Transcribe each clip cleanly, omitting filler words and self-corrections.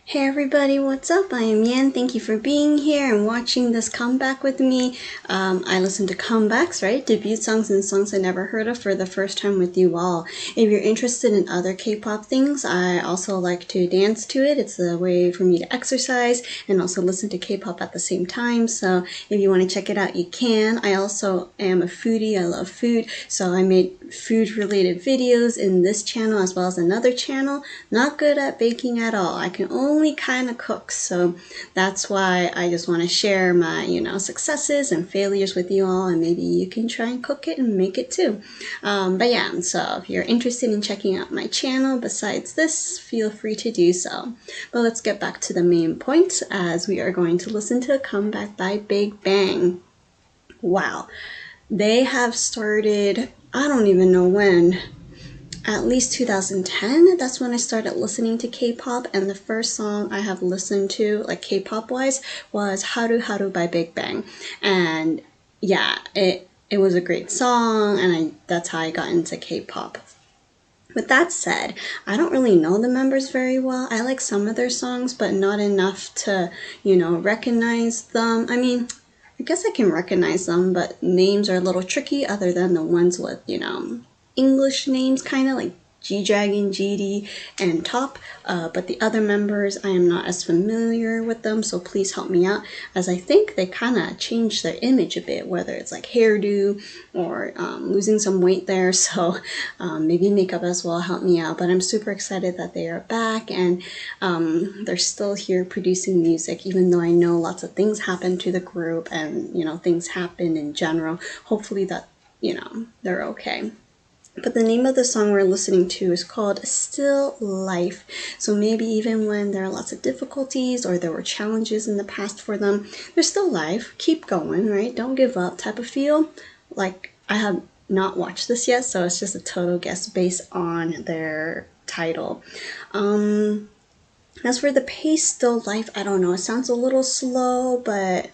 Hey everybody, what's up? I am Yan. Thank you for being here and watching this comeback with me. I listen to comebacks, right? Debut songs and songs I never heard of for the first time with you all. If you're interested in other K-pop things, I also like to dance to it. It's a way for me to exercise and also listen to K-pop at the same time. So if you want to check it out, you can. I also am a foodie. I love food. So I made food related videos in this channel as well as another channel. Not good at baking at all. I can only kind of cook, so that's why I just want to share my successes and failures with you all, and maybe you can try and cook it and make it too. But yeah, so if you're interested in checking out my channel besides this, feel free to do so. But let's get back to the main point, as we are going to listen to a comeback by Big Bang. Wow, they have started, I don't even know when, at least 2010. That's when I started listening to K-pop, and the first song I have listened to, like K-pop wise, was Haru Haru by Big Bang. And yeah, it was a great song, and that's how I got into K-pop. With that said, I don't really know the members very well. I like some of their songs, but not enough to, recognize them. I mean, I guess I can recognize them, but names are a little tricky other than the ones with, English names, kind of like G-Dragon, GD, and Top, but the other members, I am not as familiar with them, so please help me out, as I think they kind of changed their image a bit, whether it's like hairdo or losing some weight there, so maybe makeup as well, help me out. But I'm super excited that they are back, and they're still here producing music, even though I know lots of things happen to the group, and things happen in general. Hopefully that they're okay. But the name of the song we're listening to is called Still Life. So maybe even when there are lots of difficulties or there were challenges in the past for them, they're still alive. Keep going, right? Don't give up type of feel. Like, I have not watched this yet, so it's just a total guess based on their title. As for the pace, Still Life, I don't know. It sounds a little slow, but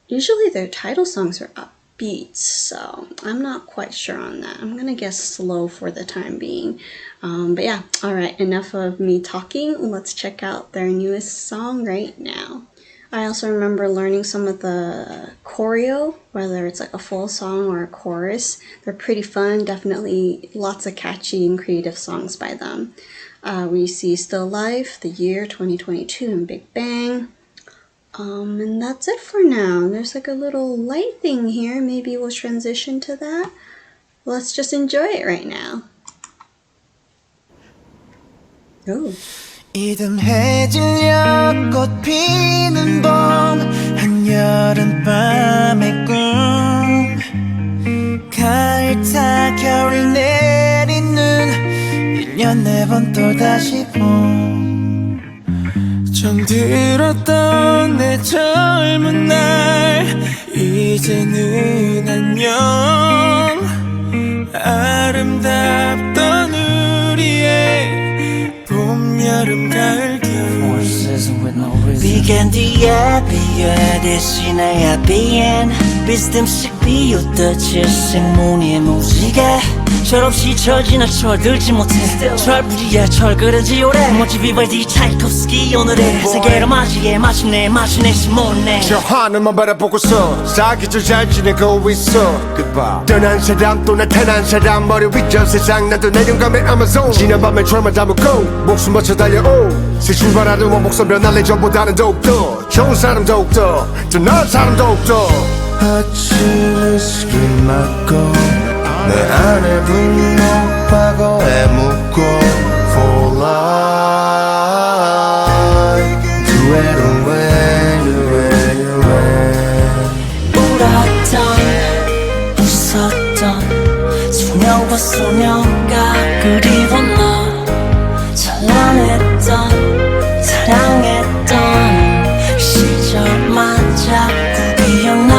usually their title songs are up beats, so I'm not quite sure on that. I'm gonna guess slow for the time being. But yeah, alright, enough of me talking. Let's check out their newest song right now. I also remember learning some of the choreo, whether it's like a full song or a chorus. They're pretty fun, definitely lots of catchy and creative songs by them. We see Still Life, the year 2022, and Big Bang. And that's it for now. There's like a little light thing here. Maybe we'll transition to that. Let's just enjoy it right now. Ooh. 이듬해질녘 꽃 피는 봄 한여름밤의 꿈 가을타 겨울 내리는 1년에 번 또다시 봄 정들었던 내 젊은 날 이제는 안녕 아름답던 우리의 봄, 여름, 가을, 겨울 비간 뒤에 비에 대신에 비엔 비스듬씩 비웃듯이 생문의 무지개 철없이 철지나 철들지 못해 철부지에 철그러지 오래 멋지 비발디 차이콥스키 오늘의 세계로 맞이해 마침내 심었네 저 하늘만 바라보고서 사계절 잘 지내고 있어 Goodbye. 떠난 사람 또 나타난 사람 머리 위저 세상 나도 내년감의 아마존 지난 밤에 철만 담고 목숨 바쳐 달려오 새 출발하는 원목선 변할래 전보다는 더욱더 좋은 사람 더욱더 더 나은 사람 더욱더 아침을 스킨 맞고 내 안에 불 높아고 해묻고 For life Do it away, do it away 울었던 웃었던 소녀와 소녀가 그리워 너 찬란했던 사랑했던 시절만 자꾸 기억나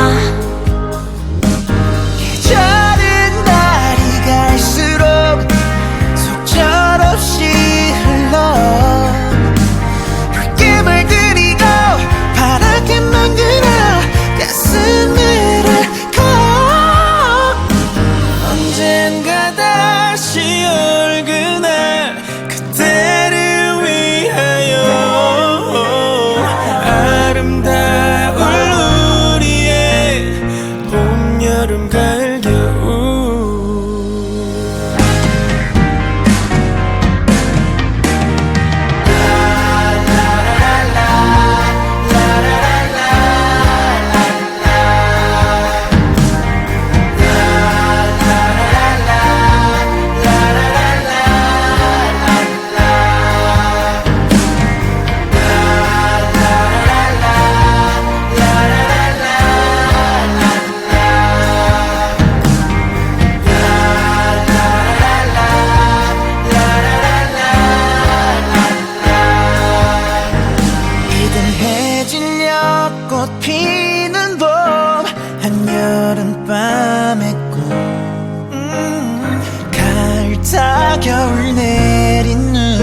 계절은 날이 갈수록 속절없이 흘러 붉게 물들이고 파랗게 만들어 가슴을 앓고 언젠가 다시 올 그날 그때를 위하여 내리는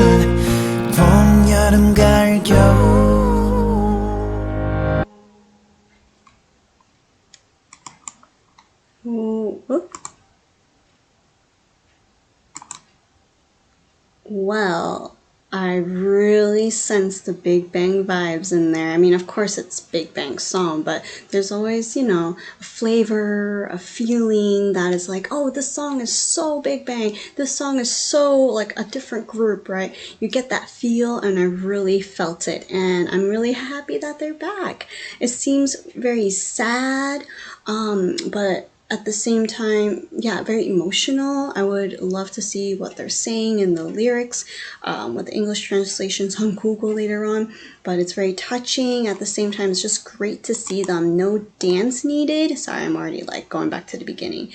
봄, 여름, 가을, 겨울. Well, I really sense the Big Bang vibes in there. I mean, of course it's Big Bang song, but there's always, you know, a flavor, a feeling that is like, oh, this song is so Big Bang. This song is so like a different group, right? You get that feel, and I really felt it. And I'm really happy that they're back. It seems very sad, but at the same time, yeah, very emotional. I would love to see what they're saying in the lyrics, with the English translations on Google later on. But it's very touching. At the same time, it's just great to see them. No dance needed. Sorry, I'm already like going back to the beginning.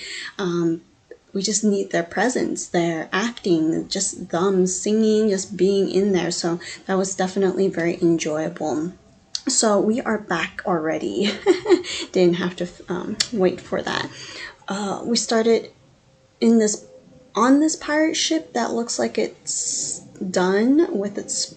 We just need their presence, their acting, just them singing, just being in there. So that was definitely very enjoyable. So we are back already. Didn't have to wait for that. We started in this on this pirate ship that looks like it's done with its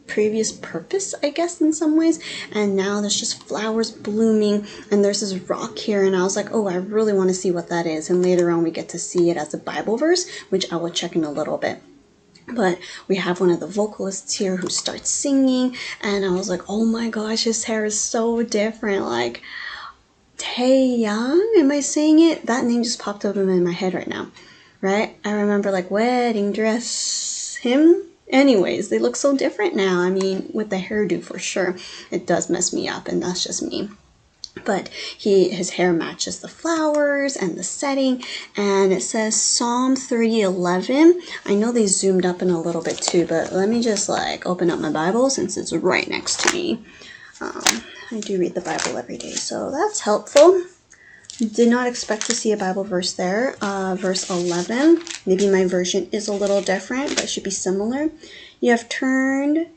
previous purpose, I guess, in some ways. And now there's just flowers blooming, and there's this rock here, and I was like, oh, I really want to see what that is. And later on we get to see it as a Bible verse, which I will check in a little bit. But we have one of the vocalists here who starts singing, and I was like, oh my gosh, his hair is so different. Like, Taeyang, am I saying it? That name just popped up in my head right now, right? I remember like Wedding Dress, him. Anyways, they look so different now. I mean, with the hairdo for sure, it does mess me up, and that's just me. But his hair matches the flowers and the setting, and it says Psalm 30:11. I know they zoomed up in a little bit too, but let me just like open up my Bible since it's right next to me. I do read the Bible every day, so that's helpful. Did not expect to see a Bible verse there. Verse 11. Maybe my version is a little different, but it should be similar. You have turned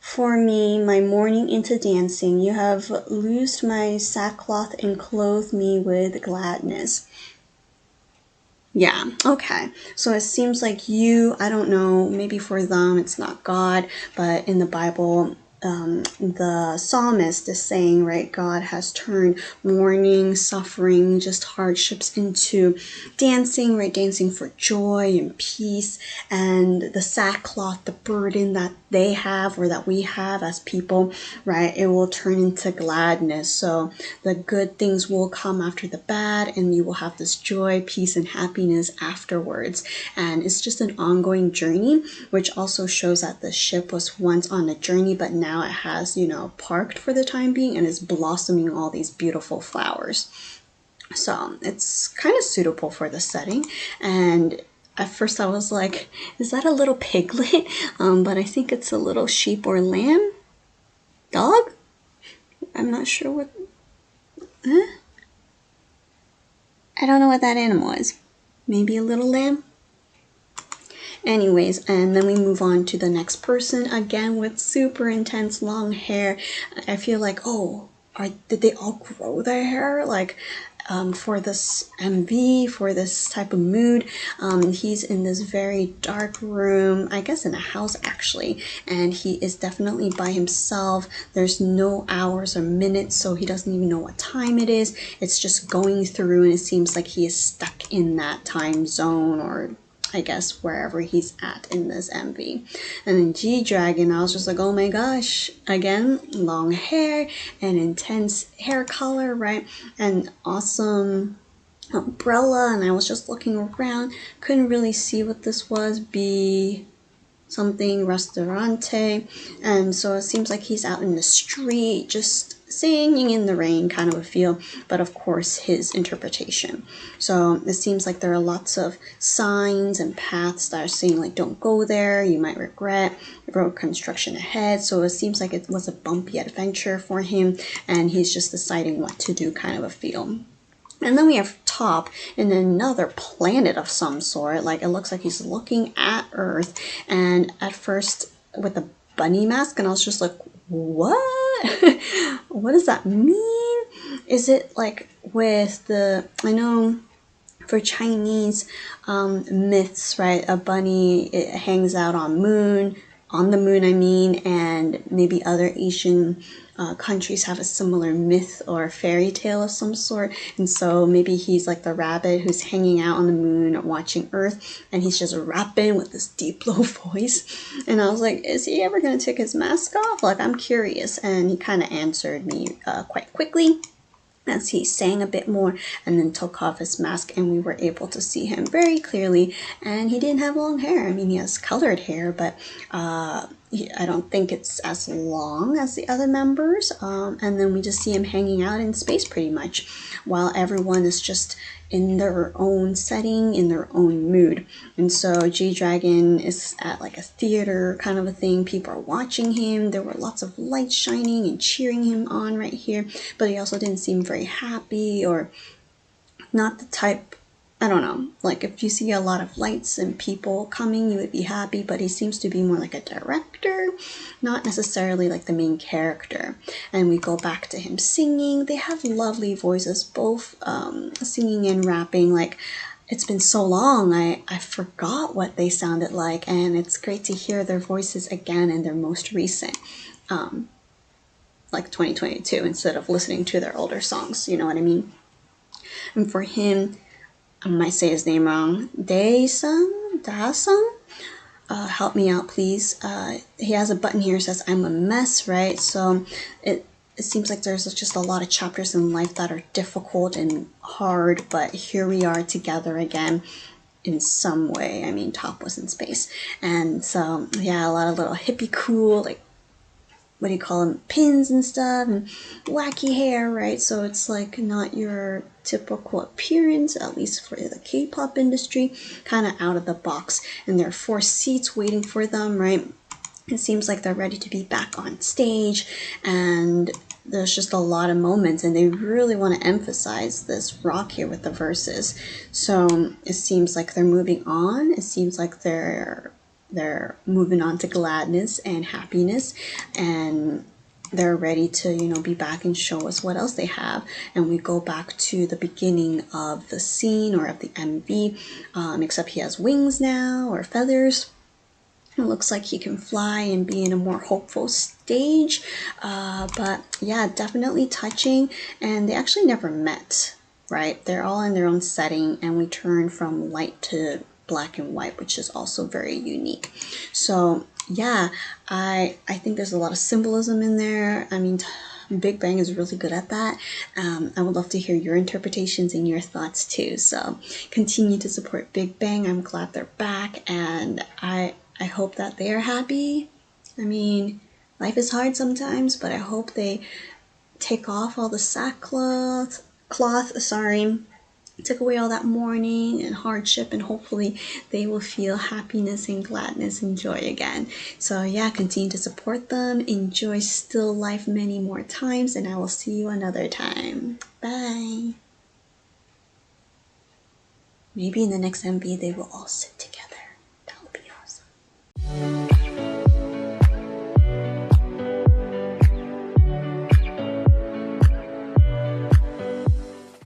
for me my mourning into dancing. You have loosed my sackcloth and clothed me with gladness. Yeah, okay. So it seems like I don't know, maybe for them it's not God, but in the Bible, the psalmist is saying, right, God has turned mourning, suffering, just hardships into dancing, right, dancing for joy and peace, and the sackcloth, the burden that they have or that we have as people, right, it will turn into gladness. So the good things will come after the bad, and you will have this joy, peace, and happiness afterwards. And it's just an ongoing journey, which also shows that the ship was once on a journey, but now it has, parked for the time being and is blossoming all these beautiful flowers. So it's kind of suitable for the setting. And at first I was like, is that a little piglet? But I think it's a little sheep or lamb? Dog? I'm not sure what... Huh? I don't know what that animal is. Maybe a little lamb? Anyways, and then we move on to the next person, again with super intense long hair. I feel like, did they all grow their hair? Like, for this MV, for this type of mood, he's in this very dark room, I guess in a house actually, and he is definitely by himself. There's no hours or minutes, so he doesn't even know what time it is. It's just going through, and it seems like he is stuck in that time zone, or I guess wherever he's at in this MV. And then G-Dragon, I was just like, oh my gosh, again, long hair and intense hair color, right? And awesome umbrella, and I was just looking around, couldn't really see what this was, be something restaurante, and so it seems like he's out in the street just singing in the rain, kind of a feel, but of course his interpretation. So it seems like there are lots of signs and paths that are saying like, don't go there, you might regret, road construction ahead. So it seems like it was a bumpy adventure for him, and he's just deciding what to do, kind of a feel. And then we have Top in another planet of some sort. Like, it looks like he's looking at Earth, and at first with a bunny mask, and I was just like, what? What does that mean? Is it like with I know for Chinese myths, right? A bunny, it hangs out on the moon, I mean, and maybe other Asian countries have a similar myth or fairy tale of some sort. And so maybe he's like the rabbit who's hanging out on the moon watching Earth, and he's just rapping with this deep, low voice. And I was like, is he ever going to take his mask off? Like, I'm curious. And he kind of answered me quite quickly as he sang a bit more, and then took off his mask, and we were able to see him very clearly. And he didn't have long hair. I mean, he has colored hair, but I don't think it's as long as the other members. And then we just see him hanging out in space pretty much, while everyone is just in their own setting, in their own mood. And so G-Dragon is at like a theater kind of a thing. People are watching him. There were lots of lights shining and cheering him on right here, but he also didn't seem very happy, or not the type, I don't know, like if you see a lot of lights and people coming, you would be happy, but he seems to be more like a director, not necessarily like the main character. And we go back to him singing. They have lovely voices, both singing and rapping. Like, it's been so long, I forgot what they sounded like, and it's great to hear their voices again in their most recent, like 2022, instead of listening to their older songs, you know what I mean? And for him, I might say his name wrong, Daesung, help me out please. He has a button here that says I'm a mess, right? So it seems like there's just a lot of chapters in life that are difficult and hard, but here we are together again in some way. I mean, Top was in space. And so, yeah, a lot of little hippie cool, like, what do you call them, pins and stuff, and wacky hair, right? So it's like not your typical appearance, at least for the K-pop industry, kind of out of the box. And there are 4 seats waiting for them, right? It seems like they're ready to be back on stage, and there's just a lot of moments, and they really want to emphasize this rock here with the verses. So it seems like they're moving on. It seems like they're moving on to gladness and happiness, and they're ready to, you know, be back and show us what else they have. And we go back to the beginning of the scene, or of the MV, except he has wings now, or feathers. It looks like he can fly and be in a more hopeful stage. But yeah, definitely touching. And they actually never met, right? They're all in their own setting, and we turn from light to black and white, which is also very unique. So yeah, I think there's a lot of symbolism in there. I mean, Big Bang is really good at that. I would love to hear your interpretations and your thoughts too. So continue to support Big Bang. I'm glad they're back, and I hope that they are happy. I mean, life is hard sometimes, but I hope they take off all the sackcloth, took away all that mourning and hardship, and hopefully they will feel happiness and gladness and joy again. So yeah, continue to support them. Enjoy Still Life many more times, and I will see you another time. Bye. Maybe in the next MV they will all sit together. That would be awesome.